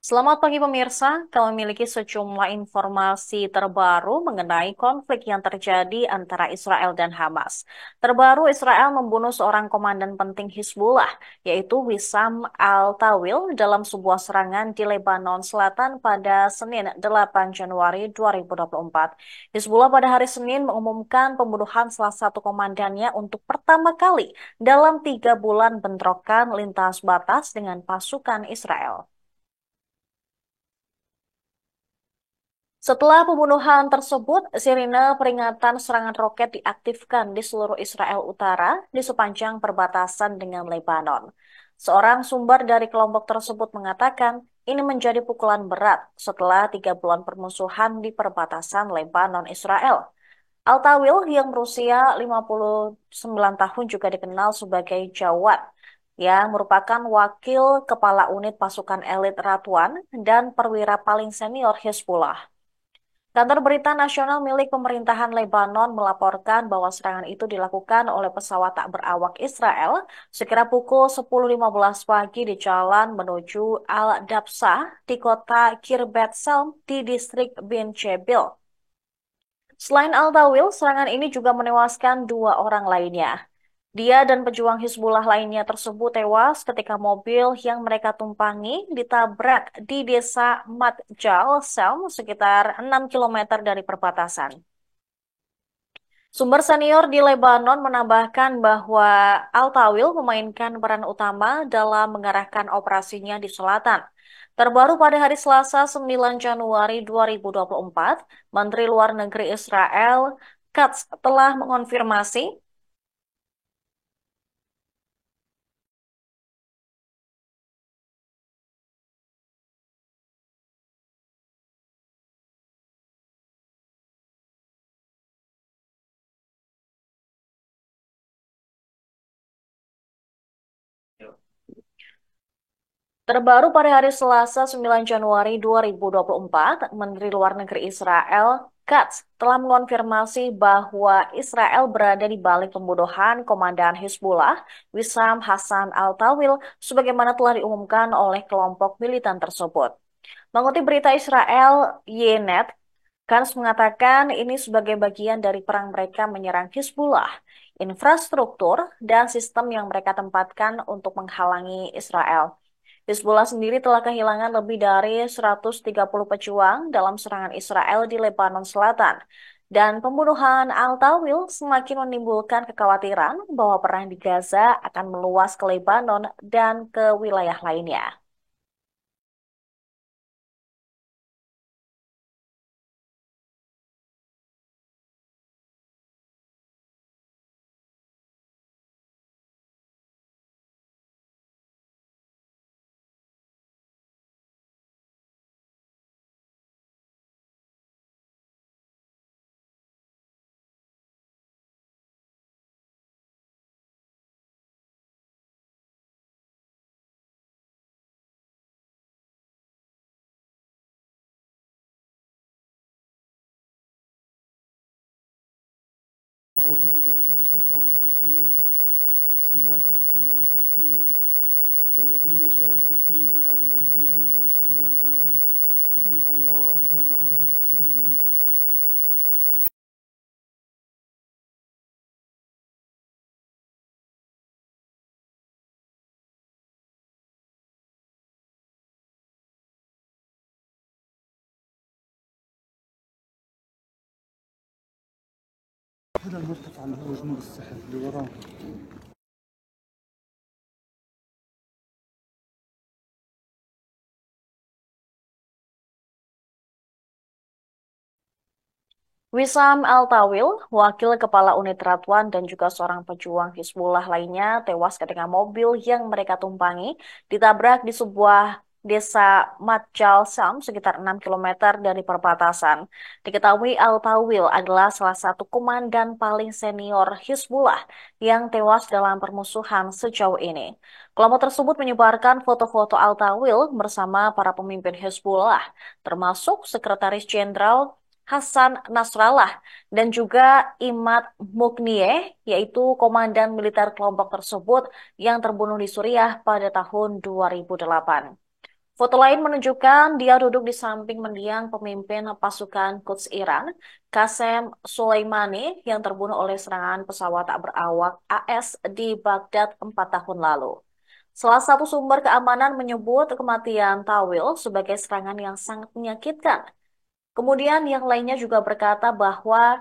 Selamat pagi pemirsa, kami memiliki sejumlah informasi terbaru mengenai konflik yang terjadi antara Israel dan Hamas. Terbaru, Israel membunuh seorang komandan penting Hizbullah, yaitu Wissam Al-Tawil dalam sebuah serangan di Lebanon Selatan pada Senin 8 Januari 2024. Hizbullah pada hari Senin mengumumkan pembunuhan salah satu komandannya untuk pertama kali dalam 3 bulan bentrokan lintas batas dengan pasukan Israel. Setelah pembunuhan tersebut, sirine peringatan serangan roket diaktifkan di seluruh Israel Utara di sepanjang perbatasan dengan Lebanon. Seorang sumber dari kelompok tersebut mengatakan ini menjadi pukulan berat setelah 3 bulan permusuhan di perbatasan Lebanon-Israel. Al-Tawil yang berusia 59 tahun juga dikenal sebagai Jawad, yang merupakan wakil kepala unit pasukan elit Ratwan dan perwira paling senior Hezbollah. Kantor berita nasional milik pemerintahan Lebanon melaporkan bahwa serangan itu dilakukan oleh pesawat tak berawak Israel sekira pukul 10.15 pagi di jalan menuju Al-Dabsah di kota Kirbet Salm di distrik Bin Jebil. Selain Al-Tawil, serangan ini juga menewaskan 2 orang lainnya. Dia dan pejuang Hizbullah lainnya tersebut tewas ketika mobil yang mereka tumpangi ditabrak di desa Matjal Selm sekitar 6 kilometer dari perbatasan. Sumber senior di Lebanon menambahkan bahwa Al-Tawil memainkan peran utama dalam mengarahkan operasinya di selatan. Terbaru pada hari Selasa 9 Januari 2024, Menteri Luar Negeri Israel Katz telah mengonfirmasi. Terbaru pada hari Selasa 9 Januari 2024, Menteri Luar Negeri Israel Katz telah mengonfirmasi bahwa Israel berada di balik pembunuhan Komandan Hizbullah Wissam Hassan Al-Tawil sebagaimana telah diumumkan oleh kelompok militan tersebut. Mengutip berita Israel Ynet, Katz mengatakan ini sebagai bagian dari perang mereka menyerang Hizbullah, infrastruktur, dan sistem yang mereka tempatkan untuk menghalangi Israel. Hizbullah sendiri telah kehilangan lebih dari 130 pejuang dalam serangan Israel di Lebanon Selatan. Dan pembunuhan Al-Tawil semakin menimbulkan kekhawatiran bahwa perang di Gaza akan meluas ke Lebanon dan ke wilayah lainnya. أعوذ بالله من الشيطان الرجيم. بسم الله الرحمن الرحيم. والذين جاهدوا فينا لنهدينهم سبلنا وإن الله لمع المحسنين. هذا المرتفع اللي هو جنوب السحل اللي وراه. Wissam Al-Tawil, wakil kepala unit Ratwan dan juga seorang pejuang Hizbullah lainnya tewas ketika mobil yang mereka tumpangi ditabrak di sebuah desa Matjal Sam sekitar 6 kilometer dari perbatasan. Diketahui Al-Tawil adalah salah satu komandan paling senior Hizbullah yang tewas dalam permusuhan sejauh ini. Kelompok tersebut menyebarkan foto-foto Al-Tawil bersama para pemimpin Hizbullah, termasuk Sekretaris Jenderal Hasan Nasrallah dan juga Imad Mugnieh, yaitu komandan militer kelompok tersebut yang terbunuh di Suriah pada tahun 2008. Foto lain menunjukkan dia duduk di samping mendiang pemimpin pasukan Quds Iran, Qasem Soleimani, yang terbunuh oleh serangan pesawat tak berawak AS di Baghdad 4 tahun lalu. Salah satu sumber keamanan menyebut kematian Tawil sebagai serangan yang sangat menyakitkan. Kemudian yang lainnya juga berkata bahwa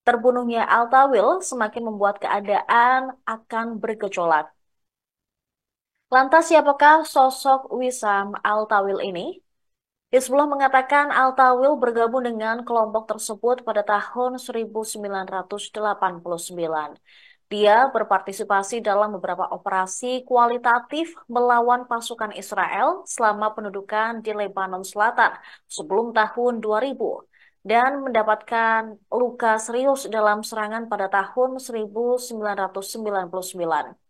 terbunuhnya Al-Tawil semakin membuat keadaan akan bergejolak. Lantas siapakah sosok Wissam Al-Tawil ini? Hizbullah mengatakan Al-Tawil bergabung dengan kelompok tersebut pada tahun 1989. Dia berpartisipasi dalam beberapa operasi kualitatif melawan pasukan Israel selama pendudukan di Lebanon Selatan sebelum tahun 2000 dan mendapatkan luka serius dalam serangan pada tahun 1999.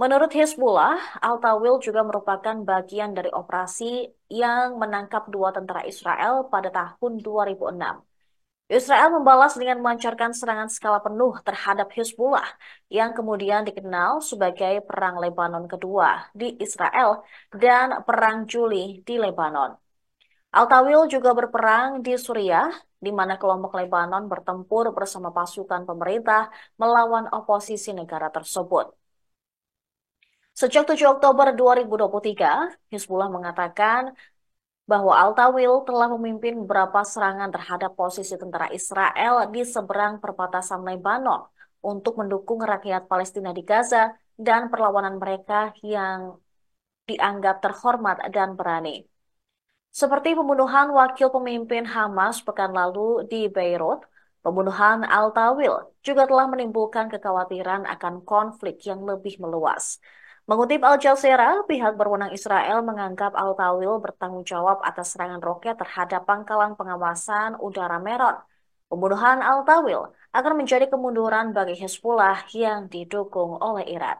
Menurut Hizbullah, Al-Tawil juga merupakan bagian dari operasi yang menangkap 2 tentara Israel pada tahun 2006. Israel membalas dengan melancarkan serangan skala penuh terhadap Hizbullah, yang kemudian dikenal sebagai Perang Lebanon Kedua di Israel dan Perang Juli di Lebanon. Al-Tawil juga berperang di Suriah, di mana kelompok Lebanon bertempur bersama pasukan pemerintah melawan oposisi negara tersebut. Sejak 7 Oktober 2023, Hizbullah mengatakan bahwa Al-Tawil telah memimpin beberapa serangan terhadap posisi tentara Israel di seberang perbatasan Lebanon untuk mendukung rakyat Palestina di Gaza dan perlawanan mereka yang dianggap terhormat dan berani. Seperti pembunuhan wakil pemimpin Hamas pekan lalu di Beirut, pembunuhan Al-Tawil juga telah menimbulkan kekhawatiran akan konflik yang lebih meluas. Mengutip Al Jazeera, pihak berwenang Israel menganggap Al-Tawil bertanggung jawab atas serangan roket terhadap pangkalan pengawasan udara Meron. Pembunuhan Al-Tawil akan menjadi kemunduran bagi Hizbullah yang didukung oleh Iran.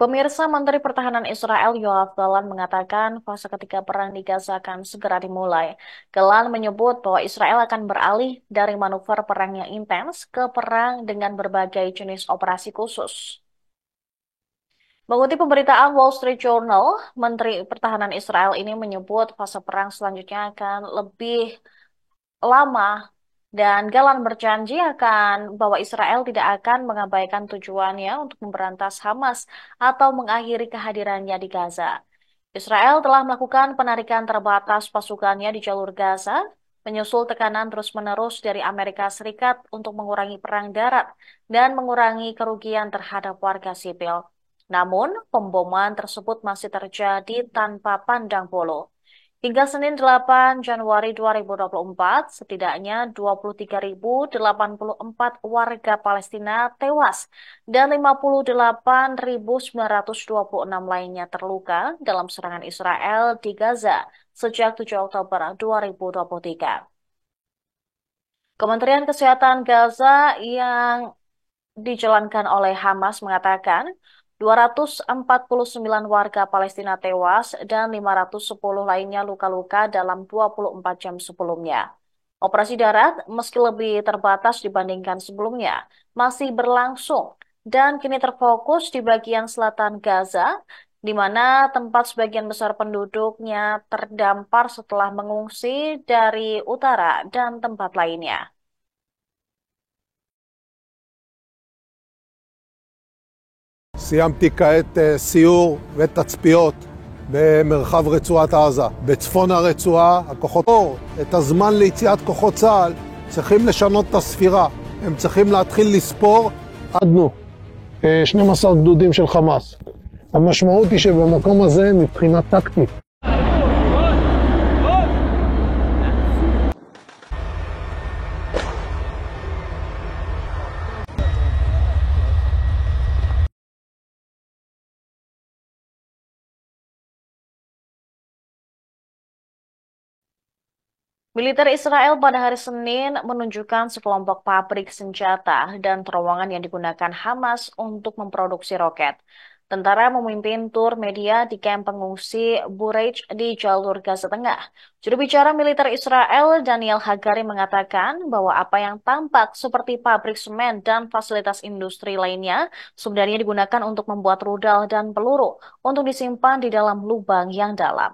Pemirsa, Menteri Pertahanan Israel Yoav Gallant mengatakan fase ketiga perang di Gaza akan segera dimulai. Gallant menyebut bahwa Israel akan beralih dari manuver perang yang intens ke perang dengan berbagai jenis operasi khusus. Mengutip pemberitaan Wall Street Journal, Menteri Pertahanan Israel ini menyebut fase perang selanjutnya akan lebih lama dan Gallant berjanji akan bahwa Israel tidak akan mengabaikan tujuannya untuk memberantas Hamas atau mengakhiri kehadirannya di Gaza. Israel telah melakukan penarikan terbatas pasukannya di jalur Gaza, menyusul tekanan terus-menerus dari Amerika Serikat untuk mengurangi perang darat dan mengurangi kerugian terhadap warga sipil. Namun, pemboman tersebut masih terjadi tanpa pandang bulu. Hingga Senin 8 Januari 2024, setidaknya 23.084 warga Palestina tewas dan 58.926 lainnya terluka dalam serangan Israel di Gaza sejak 7 Oktober 2023. Kementerian Kesehatan Gaza yang dijalankan oleh Hamas mengatakan 249 warga Palestina tewas dan 510 lainnya luka-luka dalam 24 jam sebelumnya. Operasi darat, meski lebih terbatas dibandingkan sebelumnya, masih berlangsung dan kini terfokus di bagian selatan Gaza, di mana tempat sebagian besar penduduknya terdampar setelah mengungsi dari utara dan tempat lainnya. סיימתי כעת סיור ותצפיות במרחב רצועת עזה. בצפון הרצועה, הכוחות, את הזמן ליציאת כוחות צה"ל צריכים לשנות את הספירה. הם צריכים להתחיל לספור. עדנו 12 גדודים של חמאס. המשמעות היא שבמקום הזה מבחינה טקטית Militer Israel pada hari Senin menunjukkan sekelompok pabrik senjata dan terowongan yang digunakan Hamas untuk memproduksi roket. Tentara memimpin tur media di kamp pengungsi Bureij di jalur Gaza Tengah. Juru bicara militer Israel Daniel Hagari mengatakan bahwa apa yang tampak seperti pabrik semen dan fasilitas industri lainnya sebenarnya digunakan untuk membuat rudal dan peluru untuk disimpan di dalam lubang yang dalam.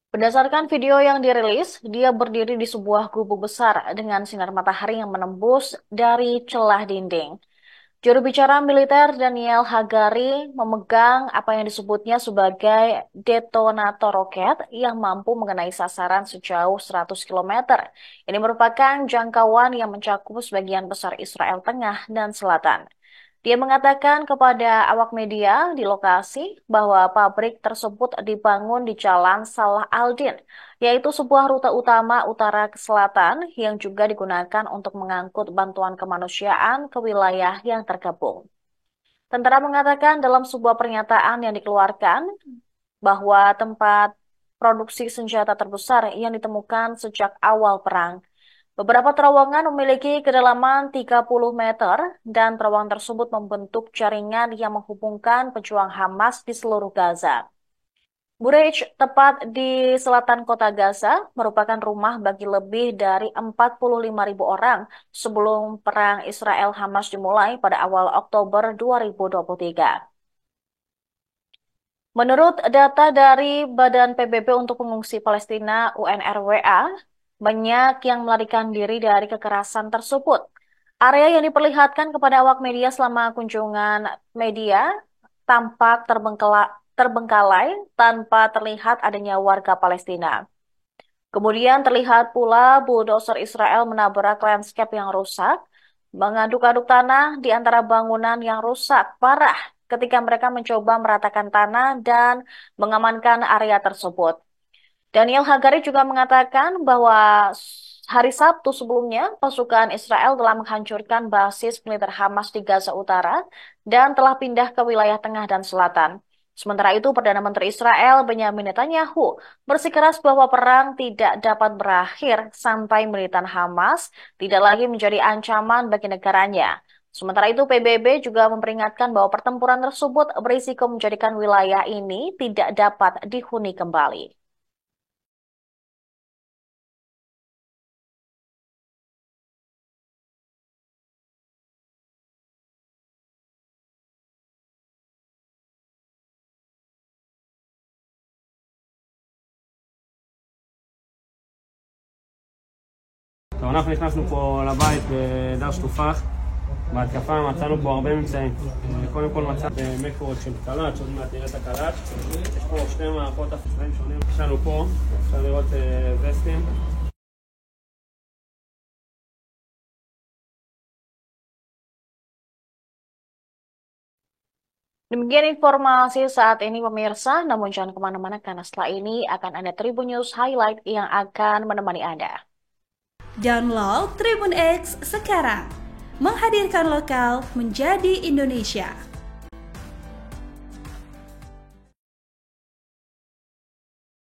Berdasarkan video yang dirilis, dia berdiri di sebuah gubuk besar dengan sinar matahari yang menembus dari celah dinding. Juru bicara militer Daniel Hagari memegang apa yang disebutnya sebagai detonator roket yang mampu mengenai sasaran sejauh 100 km. Ini merupakan jangkauan yang mencakup sebagian besar Israel Tengah dan Selatan. Dia mengatakan kepada awak media di lokasi bahwa pabrik tersebut dibangun di Jalan Salah Aldin, yaitu sebuah rute utama utara ke selatan yang juga digunakan untuk mengangkut bantuan kemanusiaan ke wilayah yang tergabung. Tentara mengatakan dalam sebuah pernyataan yang dikeluarkan bahwa tempat produksi senjata terbesar yang ditemukan sejak awal perang. Beberapa terowongan memiliki kedalaman 30 meter dan terowongan tersebut membentuk jaringan yang menghubungkan pejuang Hamas di seluruh Gaza. Bureij, tepat di selatan kota Gaza, merupakan rumah bagi lebih dari 45.000 orang sebelum perang Israel-Hamas dimulai pada awal Oktober 2023. Menurut data dari Badan PBB untuk Pengungsi Palestina UNRWA, banyak yang melarikan diri dari kekerasan tersebut. Area yang diperlihatkan kepada awak media selama kunjungan media tampak terbengkalai tanpa terlihat adanya warga Palestina. Kemudian terlihat pula bulldozer Israel menabrak landscape yang rusak, mengaduk-aduk tanah di antara bangunan yang rusak parah ketika mereka mencoba meratakan tanah dan mengamankan area tersebut. Daniel Hagari juga mengatakan bahwa hari Sabtu sebelumnya, pasukan Israel telah menghancurkan basis militer Hamas di Gaza Utara dan telah pindah ke wilayah tengah dan selatan. Sementara itu, Perdana Menteri Israel Benyamin Netanyahu bersikeras bahwa perang tidak dapat berakhir sampai militan Hamas tidak lagi menjadi ancaman bagi negaranya. Sementara itu, PBB juga memperingatkan bahwa pertempuran tersebut berisiko menjadikan wilayah ini tidak dapat dihuni kembali. טוב, אנחנו נכנסנו פה לבית בדר שטופח. בהתקפה מצאנו בו הרבה ממצאים. קודם כל מצאנו מקורות של קלט, שעוד מעט נראה את הקלט. יש פה שתי מערכות צבעים שונים. יש לנו פה, אפשר לראות וסטים. Demikian informasi saat ini pemirsa, namun jangan kemana-mana karena setelah ini akan ada Tribun News Highlight yang akan menemani Anda. Download Tribun X sekarang, menghadirkan lokal menjadi Indonesia.